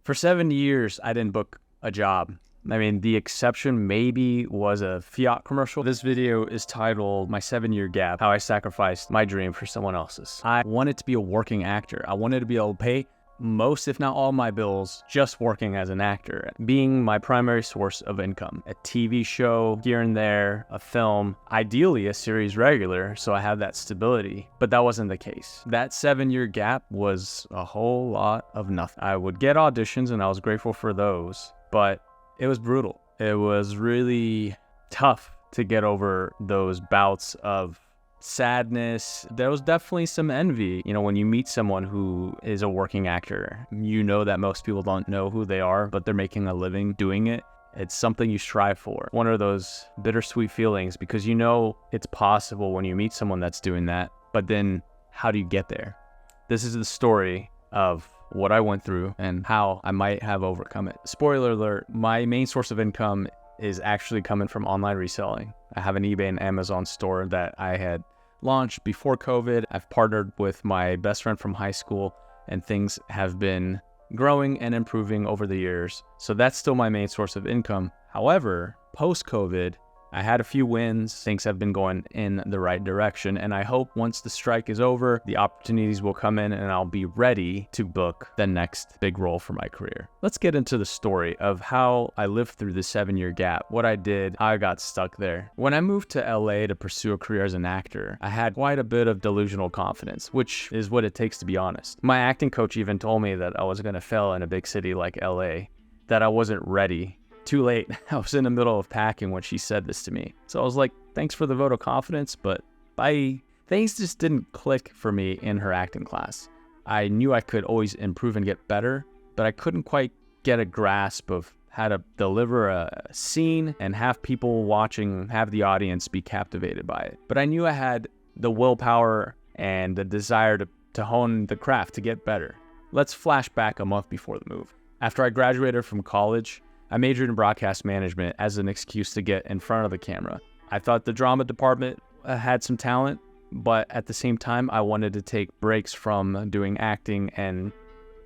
For 7 years, I didn't book a job. I mean, the exception maybe was a Fiat commercial. This video is titled My 7-Year Gap, How I Sacrificed My Dream for Someone Else's. I wanted to be a working actor. I wanted to be able to pay most, if not all, my bills just working as an actor, being my primary source of income. A TV show here and there, a film, ideally a series regular, so I have that stability. But that wasn't the case. That 7-year gap was a whole lot of nothing. I would get auditions and I was grateful for those, but it was brutal. It was really tough to get over those bouts of sadness. There was definitely some envy. You know, when you meet someone who is a working actor, you know that most people don't know who they are, but they're making a living doing it. It's something you strive for. One of those bittersweet feelings, because you know it's possible when you meet someone that's doing that, but then how do you get there? This is the story of what I went through and how I might have overcome it. Spoiler alert, my main source of income is actually coming from online reselling. I have an eBay and Amazon store that I had launched before COVID. I've partnered with my best friend from high school, and things have been growing and improving over the years. So that's still my main source of income. However, post-COVID, I had a few wins. Things have been going in the right direction, and I hope once the strike is over, the opportunities will come in and I'll be ready to book the next big role for my career. Let's get into the story of how I lived through the 7-year gap, what I did, how I got stuck there. When I moved to LA to pursue a career as an actor, I had quite a bit of delusional confidence, which is what it takes to be honest. My acting coach even told me that I was going to fail in a big city like LA, that I wasn't ready. Too late. I was in the middle of packing when she said this to me. So I was like, thanks for the vote of confidence, but bye. Things just didn't click for me in her acting class. I knew I could always improve and get better, but I couldn't quite get a grasp of how to deliver a scene and have people watching, have the audience be captivated by it. But I knew I had the willpower and the desire to hone the craft, to get better. Let's flash back a month before the move. After I graduated from college, I majored in broadcast management as an excuse to get in front of the camera. I thought the drama department had some talent, but at the same time, I wanted to take breaks from doing acting and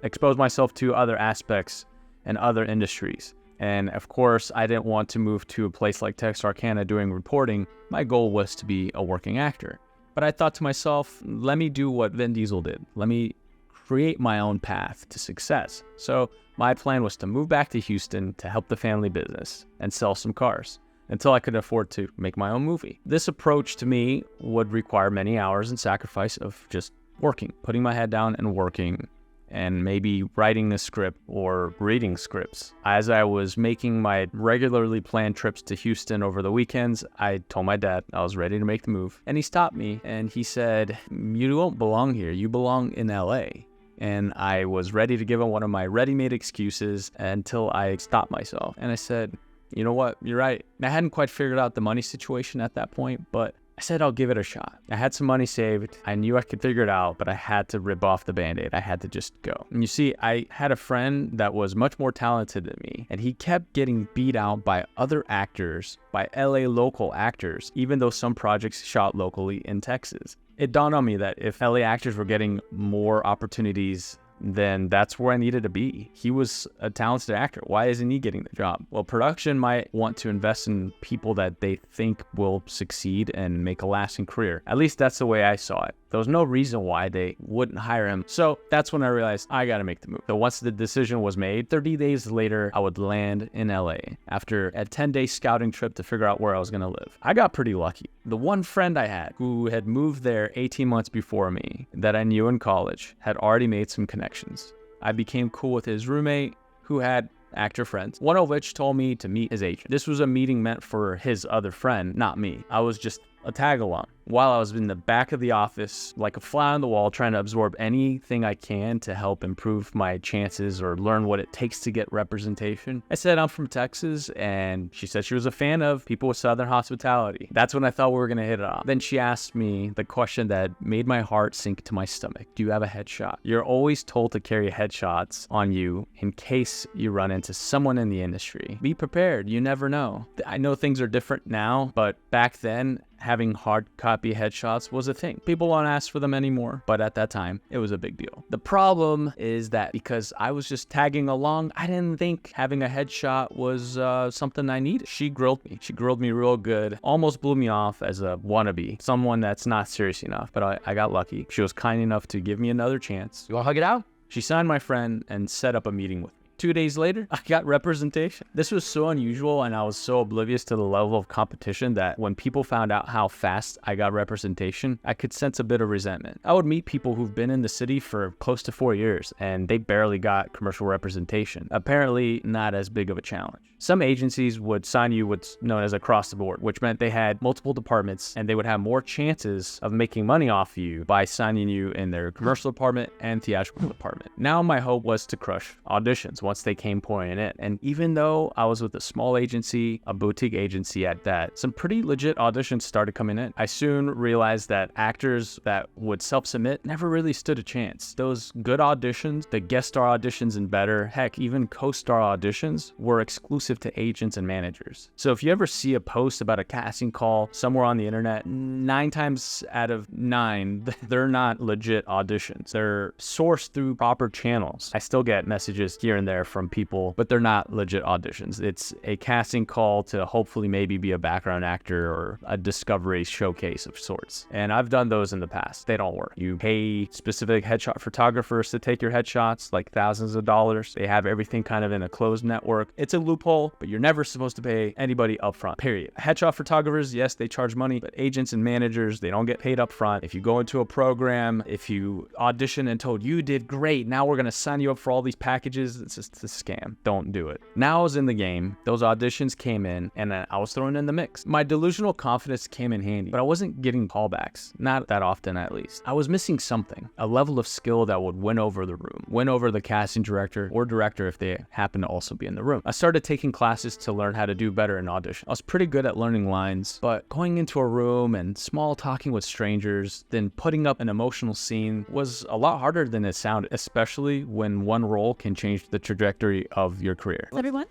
expose myself to other aspects and other industries. And of course, I didn't want to move to a place like Texarkana doing reporting. My goal was to be a working actor. But I thought to myself, let me do what Vin Diesel did. Let me create my own path to success. So my plan was to move back to Houston to help the family business and sell some cars until I could afford to make my own movie. This approach to me would require many hours and sacrifice of just working, putting my head down and working, and maybe writing a script or reading scripts. As I was making my regularly planned trips to Houston over the weekends, I told my dad I was ready to make the move, and he stopped me and he said, "You don't belong here, you belong in LA." And I was ready to give him one of my ready-made excuses until I stopped myself. And I said, you know what, you're right. I hadn't quite figured out the money situation at that point, but I said I'll give it a shot. I had some money saved. I knew I could figure it out, but I had to rip off the Band-Aid. I had to just go. And you see, I had a friend that was much more talented than me, and he kept getting beat out by other actors, by LA local actors, even though some projects shot locally in Texas. It dawned on me that if LA actors were getting more opportunities, then that's where I needed to be. He was a talented actor. Why isn't he getting the job? Well, production might want to invest in people that they think will succeed and make a lasting career. At least that's the way I saw it. There was no reason why they wouldn't hire him. So that's when I realized I gotta make the move. So once the decision was made, 30 days later, I would land in LA after a 10-day scouting trip to figure out where I was gonna live. I got pretty lucky. The one friend I had who had moved there 18 months before me that I knew in college had already made some connections. I became cool with his roommate who had actor friends, one of which told me to meet his agent. This was a meeting meant for his other friend, not me. I was just a tag along. While I was in the back of the office, like a fly on the wall, trying to absorb anything I can to help improve my chances or learn what it takes to get representation, I said I'm from Texas, and she said she was a fan of people with Southern hospitality. That's when I thought we were gonna hit it off. Then she asked me the question that made my heart sink to my stomach. Do you have a headshot? You're always told to carry headshots on you in case you run into someone in the industry. Be prepared, you never know. I know things are different now, but back then, having hard copy headshots was a thing. People don't ask for them anymore, but at that time, it was a big deal. The problem is that because I was just tagging along, I didn't think having a headshot was something I needed. She grilled me. She grilled me real good, almost blew me off as a wannabe, someone that's not serious enough, but I got lucky. She was kind enough to give me another chance. You want to hug it out? She signed my friend and set up a meeting with me. 2 days later, I got representation. This was so unusual, and I was so oblivious to the level of competition that when people found out how fast I got representation, I could sense a bit of resentment. I would meet people who've been in the city for close to 4 years, and they barely got commercial representation. Apparently not as big of a challenge. Some agencies would sign you what's known as across the board, which meant they had multiple departments, and they would have more chances of making money off you by signing you in their commercial department and theatrical department. Now my hope was to crush auditions once they came pouring in. And even though I was with a small agency, a boutique agency at that, some pretty legit auditions started coming in. I soon realized that actors that would self-submit never really stood a chance. Those good auditions, the guest star auditions and better, heck, even co-star auditions were exclusive to agents and managers. So if you ever see a post about a casting call somewhere on the internet, 9 times out of 9, they're not legit auditions. They're sourced through proper channels. I still get messages here and there from people, but they're not legit auditions. It's a casting call to hopefully maybe be a background actor or a discovery showcase of sorts. And I've done those in the past. They don't work. You pay specific headshot photographers to take your headshots, like thousands of dollars. They have everything kind of in a closed network. It's a loophole, but you're never supposed to pay anybody upfront, period. Headshot photographers, yes, they charge money, but agents and managers, they don't get paid upfront. If you go into a program, if you audition and told you did great, now we're gonna sign you up for all these packages, it's just a scam. Don't do it. Now I was in the game, those auditions came in, and I was thrown in the mix. My delusional confidence came in handy, but I wasn't getting callbacks, not that often at least. I was missing something, a level of skill that would win over the room, win over the casting director or director if they happen to also be in the room. I started taking classes to learn how to do better in audition. I was pretty good at learning lines, but going into a room and small talking with strangers, then putting up an emotional scene was a lot harder than it sounded, especially when one role can change the trajectory of your career. Everyone?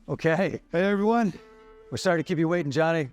Okay. Hey, everyone. We're sorry to keep you waiting, Johnny.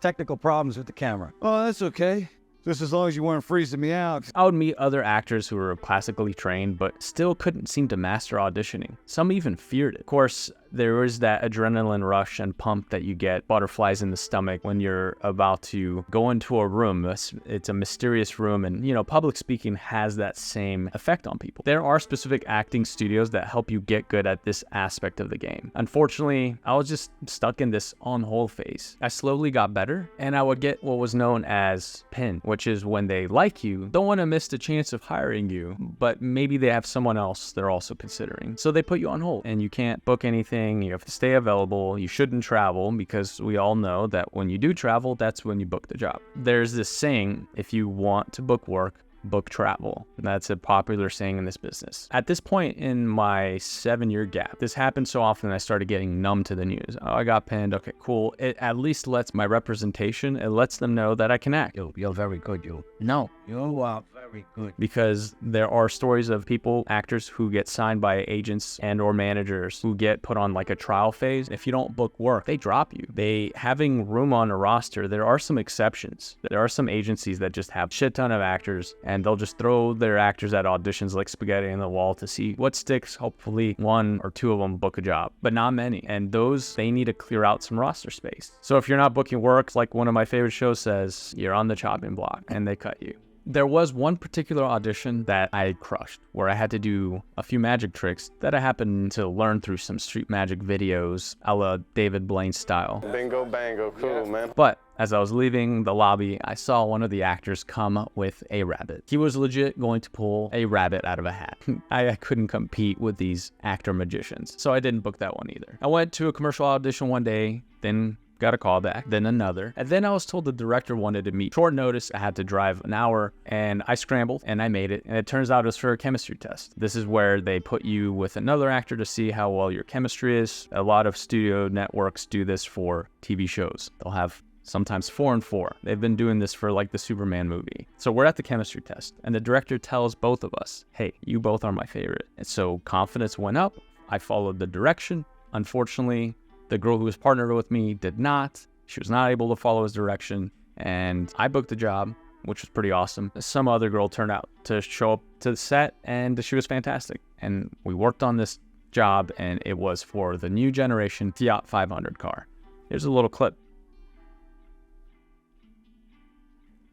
Technical problems with the camera. Oh, that's okay. Just as long as you weren't freezing me out. I would meet other actors who were classically trained, but still couldn't seem to master auditioning. Some even feared it. Of course, there was that adrenaline rush and pump that you get, butterflies in the stomach when you're about to go into a room. It's a mysterious room, and public speaking has that same effect on people. There are specific acting studios that help you get good at this aspect of the game. Unfortunately, I was just stuck in this on-hold phase. I slowly got better, and I would get what was known as pin, which is when they like you, don't want to miss the chance of hiring you, but maybe they have someone else they're also considering. So they put you on hold, and you can't book anything. You have to stay available. You shouldn't travel, because we all know that when you do travel, that's when you book the job. There's this saying, if you want to book work, book travel. That's a popular saying in this business. At this point in my 7-year gap, this happened so often I started getting numb to the news. Oh, I got pinned. Okay, cool. It at least lets my representation, it lets them know that I can act. You're very good, you. No. You are very good. Because there are stories of people, actors who get signed by agents and or managers who get put on like a trial phase. If you don't book work, they drop you. Having room on a roster, there are some exceptions. There are some agencies that just have a shit ton of actors, and they'll just throw their actors at auditions like spaghetti in the wall to see what sticks. Hopefully 1 or 2 of them book a job, but not many. And those, they need to clear out some roster space. So if you're not booking work, like one of my favorite shows says, you're on the chopping block, and they cut you. There was one particular audition that I crushed, where I had to do a few magic tricks that I happened to learn through some street magic videos, a la David Blaine style. Bingo bango, cool, man. But as I was leaving the lobby, I saw one of the actors come with a rabbit. He was legit going to pull a rabbit out of a hat. I couldn't compete with these actor magicians, so I didn't book that one either. I went to a commercial audition one day, then got a call back, then another, and then I was told the director wanted to meet. Short notice, I had to drive an hour, and I scrambled, and I made it, and it turns out it was for a chemistry test. This is where they put you with another actor to see how well your chemistry is. A lot of studio networks do this for TV shows. They'll have sometimes 4 and 4. They've been doing this for like the Superman movie. So we're at the chemistry test, and the director tells both of us, hey, you both are my favorite. And so confidence went up. I followed the direction. Unfortunately, the girl who was partnered with me did not. She was not able to follow his direction, and I booked the job, which was pretty awesome. Some other girl turned out to show up to the set, and she was fantastic. And we worked on this job, and it was for the new generation Fiat 500 car. Here's a little clip.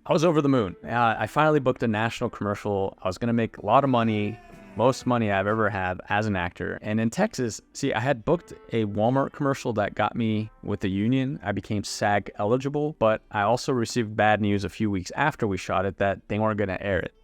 I was over the moon. I finally booked a national commercial. I was gonna make a lot of money, most money I've ever had as an actor. And in Texas, see, I had booked a Walmart commercial that got me with the union. I became SAG eligible, but I also received bad news a few weeks after we shot it that they weren't gonna air it.